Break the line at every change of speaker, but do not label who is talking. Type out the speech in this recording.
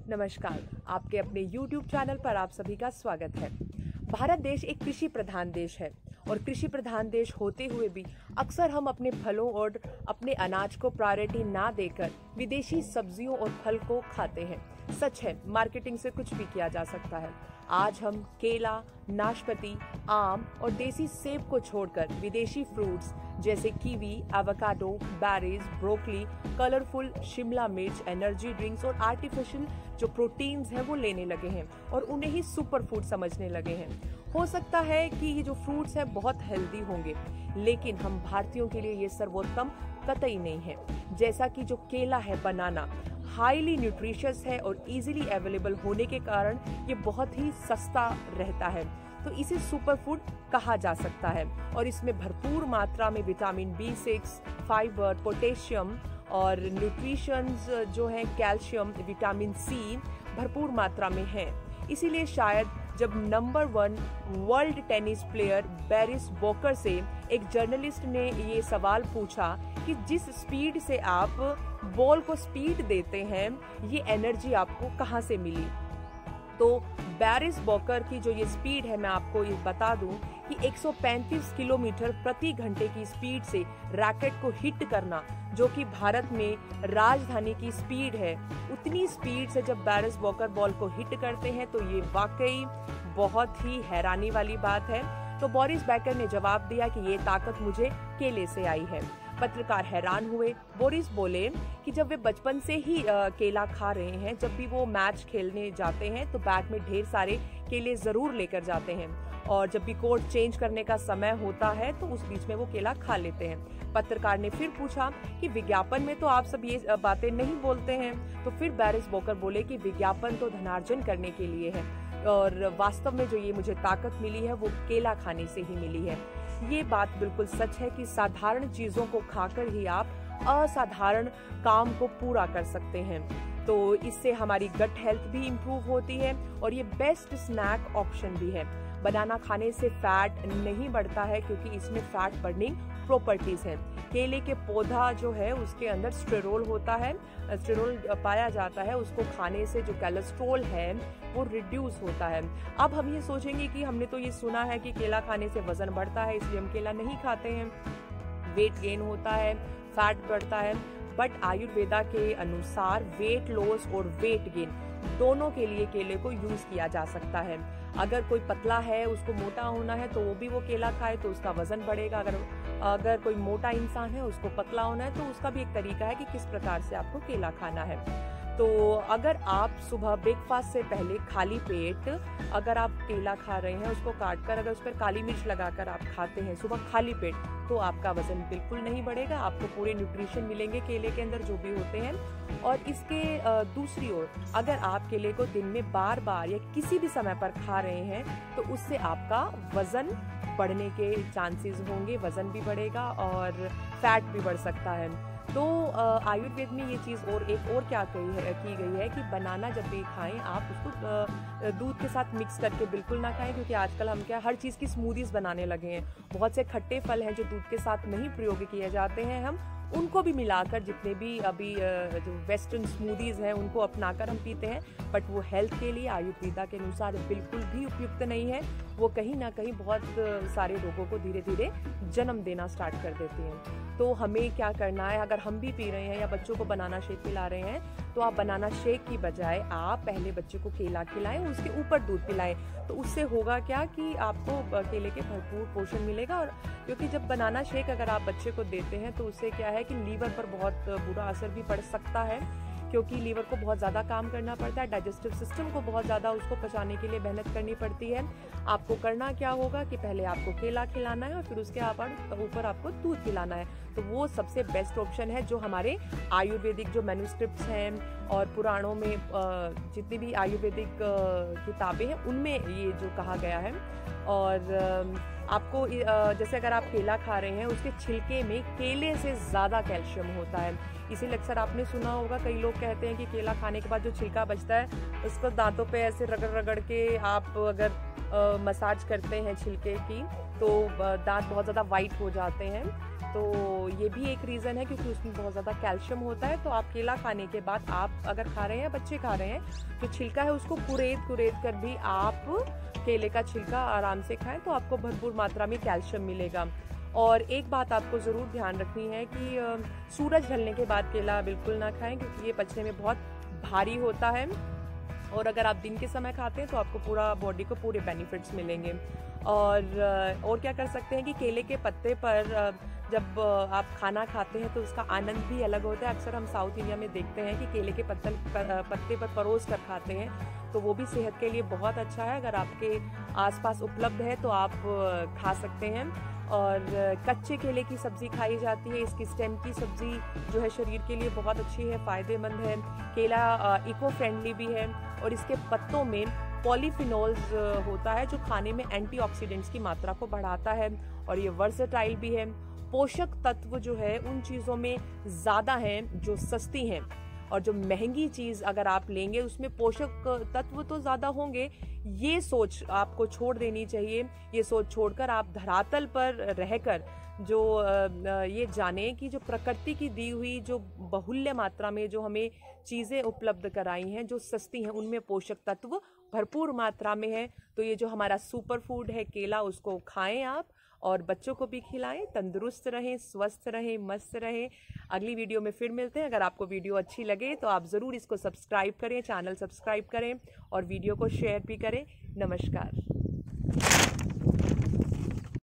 नमस्कार, आपके अपने YouTube चैनल पर आप सभी का स्वागत है। भारत देश एक कृषि प्रधान देश है और कृषि प्रधान देश होते हुए भी अक्सर हम अपने फलों और अपने अनाज को प्रायोरिटी ना देकर विदेशी सब्जियों और फल को खाते हैं। सच है, मार्केटिंग से कुछ भी किया जा सकता है। आज हम केला, नाशपाती, आम और देसी सेब को छोड़कर विदेशी फ्रूट्स जैसे kiwi, avocado, berries, broccoli, colourful Shimla मिर्च, एनर्जी ड्रिंक्स और आर्टिफिशियल जो प्रोटीन्स हैं वो लेने लगे हैं और उन्हें ही सुपर फूड समझने लगे हैं। हो सकता है कि ये जो फ्रूट्स हैं बहुत हेल्दी होंगे, लेकिन हम भारतीयों के लिए ये सर्वोत्तम कतई नहीं है। जैसा कि जो केला है, बनाना हाईली न्यूट्रिशियस है और इजीली अवेलेबल होने के कारण ये बहुत ही सस्ता रहता है, तो इसे सुपर फूड कहा जा सकता है। और इसमें भरपूर मात्रा में विटामिन B6, फाइबर, पोटेशियम और न्यूट्रिशंस जो है कैल्शियम, विटामिन C भरपूर मात्रा में है। इसीलिए शायद जब number 1 world tennis player Boris Becker से एक जर्नलिस्ट ने ये सवाल पूछा कि जिस स्पीड से आप बॉल को स्पीड देते हैं, ये एनर्जी आपको कहाँ से मिली, तो बोरिस बेकर की जो ये स्पीड है, मैं आपको ये बता दूं कि 135 किलोमीटर प्रति घंटे की स्पीड से रैकेट को हिट करना, जो कि भारत में राजधानी की स्पीड है, उतनी स्पीड से जब बोरिस बेकर बॉल को हिट करते हैं तो ये वाकई बहुत ही हैरानी वाली बात है। तो बोरिस बेकर ने जवाब दिया कि ये ताकत मुझे केले से आई है। पत्रकार हैरान हुए। बोरिस बोले कि जब वे बचपन से ही केला खा रहे हैं, जब भी वो मैच खेलने जाते हैं तो बैग में ढेर सारे केले जरूर लेकर जाते हैं और जब भी कोर्ट चेंज करने का समय होता है तो उस बीच में वो केला खा लेते हैं। पत्रकार ने फिर पूछा कि विज्ञापन में तो आप सब ये बातें नहीं बोलते हैं, तो फिर बोरिस बेकर बोले कि विज्ञापन तो धनार्जन करने के लिए है और वास्तव में जो ये मुझे ताकत मिली है वो केला खाने से ही मिली है। ये बात बिल्कुल सच है कि साधारण चीजों को खाकर ही आप असाधारण काम को पूरा कर सकते हैं। तो इससे हमारी गट हेल्थ भी इम्प्रूव होती है और ये बेस्ट स्नैक ऑप्शन भी है। बनाना खाने से फैट नहीं बढ़ता है क्योंकि इसमें फैट बर्निंग प्रॉपर्टीज हैं। केले के पौधा जो है उसके अंदर स्टेरोल होता है, स्टेरोल पाया जाता है, उसको खाने से जो कोलेस्ट्रॉल है वो रिड्यूस होता है। अब हम ये सोचेंगे कि हमने तो ये सुना है कि केला खाने से वजन बढ़ता है इसलिए हम केला नहीं खाते हैं, वेट गेन होता है, फैट बढ़ता है, बट आयुर्वेदा के अनुसार वेट लॉस और वेट गेन दोनों के लिए केले को यूज किया जा सकता है। अगर कोई पतला है, उसको मोटा होना है, तो वो भी वो केला खाए तो उसका वजन बढ़ेगा। अगर कोई मोटा इंसान है, उसको पतला होना है, तो उसका भी एक तरीका है कि किस प्रकार से आपको केला खाना है। तो अगर आप सुबह ब्रेकफास्ट से पहले खाली पेट अगर आप केला खा रहे हैं, उसको काट कर अगर उस पर काली मिर्च लगाकर आप खाते हैं सुबह खाली पेट, तो आपका वजन बिल्कुल नहीं बढ़ेगा। आपको पूरे न्यूट्रिशन मिलेंगे केले के अंदर जो भी होते हैं। और इसके दूसरी ओर अगर आप केले को दिन में बार बार या किसी भी समय पर खा रहे हैं तो उससे आपका वजन बढ़ने के चांसेस होंगे, वजन भी बढ़ेगा और फैट भी बढ़ सकता है। तो आयुर्वेद में ये चीज़ और एक और क्या की गई है कि बनाना जब भी खाएं आप उसको दूध के साथ मिक्स करके बिल्कुल ना खाएं, क्योंकि आजकल हम हर चीज़ की स्मूदीज बनाने लगे हैं। बहुत से खट्टे फल हैं जो दूध के साथ नहीं प्रयोग किए जाते हैं, हम उनको भी मिलाकर जितने भी अभी जो वेस्टर्न स्मूदीज हैं उनको अपनाकर हम पीते हैं, बट वो हेल्थ के लिए आयुर्वेदा के अनुसार बिल्कुल भी उपयुक्त नहीं है। वो कहीं ना कहीं बहुत सारे रोगों को धीरे धीरे जन्म देना स्टार्ट कर देती हैं। तो हमें क्या करना है, अगर हम भी पी रहे हैं या बच्चों को बनाना शेक पिला रहे हैं, तो आप बनाना शेक की बजाय आप पहले बच्चे को केला खिलाएं, उसके ऊपर दूध पिलाएं। तो उससे होगा क्या कि आपको केले के भरपूर पोषण मिलेगा। और क्योंकि जब बनाना शेक अगर आप बच्चे को देते हैं तो उससे क्या है कि लीवर पर बहुत बुरा असर भी पड़ सकता है, क्योंकि लीवर को बहुत ज़्यादा काम करना पड़ता है, डाइजेस्टिव सिस्टम को बहुत ज़्यादा उसको पचाने के लिए मेहनत करनी पड़ती है। आपको करना क्या होगा कि पहले आपको केला खिलाना है और फिर उसके ऊपर आपको दूध पिलाना है। तो वो सबसे बेस्ट ऑप्शन है जो हमारे आयुर्वेदिक जो मैन्युस्क्रिप्ट्स हैं और पुराणों में जितनी भी आयुर्वेदिक किताबें हैं उनमें ये जो कहा गया है। और आपको जैसे अगर आप केला खा रहे हैं, उसके छिलके में केले से ज़्यादा कैल्शियम होता है। इसीलिए अक्सर आपने सुना होगा, कई लोग कहते हैं कि केला खाने के बाद जो छिलका बचता है उसको दांतों पे ऐसे रगड़ रगड़ के आप अगर मसाज करते हैं छिलके की, तो दांत बहुत ज़्यादा वाइट हो जाते हैं। तो ये भी एक रीज़न है, क्योंकि उसमें बहुत ज़्यादा कैल्शियम होता है। तो आप केला खाने के बाद आप अगर खा रहे हैं, बच्चे खा रहे हैं, जो छिलका है उसको कुरेद कर भी आप केले का छिलका आराम से खाएं तो आपको भरपूर मात्रा में कैल्शियम मिलेगा। और एक बात आपको ज़रूर ध्यान रखनी है कि सूरज ढलने के बाद केला बिल्कुल ना खाएं, क्योंकि ये पचने में बहुत भारी होता है। और अगर आप दिन के समय खाते हैं तो आपको पूरा बॉडी को पूरे बेनिफिट्स मिलेंगे। और क्या कर सकते हैं कि केले के पत्ते पर जब आप खाना खाते हैं तो उसका आनंद भी अलग होता है। अक्सर हम साउथ इंडिया में देखते हैं कि केले के पत्ते पर परोस कर खाते हैं, तो वो भी सेहत के लिए बहुत अच्छा है। अगर आपके आसपास उपलब्ध है तो आप खा सकते हैं। और कच्चे केले की सब्जी खाई जाती है। इसकी स्टेम की सब्जी जो है शरीर के लिए बहुत अच्छी है, फ़ायदेमंद है। केला इको फ्रेंडली भी है और इसके पत्तों में पॉलीफिनोल्स होता है जो खाने में एंटीऑक्सीडेंट्स की मात्रा को बढ़ाता है। और ये वर्सेटाइल भी है। पोषक तत्व जो है उन चीज़ों में ज़्यादा हैं जो सस्ती हैं, और जो महंगी चीज़ अगर आप लेंगे उसमें पोषक तत्व तो ज़्यादा होंगे। ये सोच आपको छोड़ देनी चाहिए। ये सोच छोड़कर आप धरातल पर रहकर जो ये जाने कि जो प्रकृति की दी हुई जो बहुल्य मात्रा में जो हमें चीज़ें उपलब्ध कराई हैं, जो सस्ती हैं, उनमें पोषक तत्व भरपूर मात्रा में है। तो ये जो हमारा सुपर फूड है केला, उसको खाएं आप और बच्चों को भी खिलाएं। तंदुरुस्त रहें, स्वस्थ रहें, मस्त रहें। अगली वीडियो में फिर मिलते हैं। अगर आपको वीडियो अच्छी लगे तो आप ज़रूर इसको सब्सक्राइब करें, चैनल सब्सक्राइब करें और वीडियो को शेयर भी करें। नमस्कार।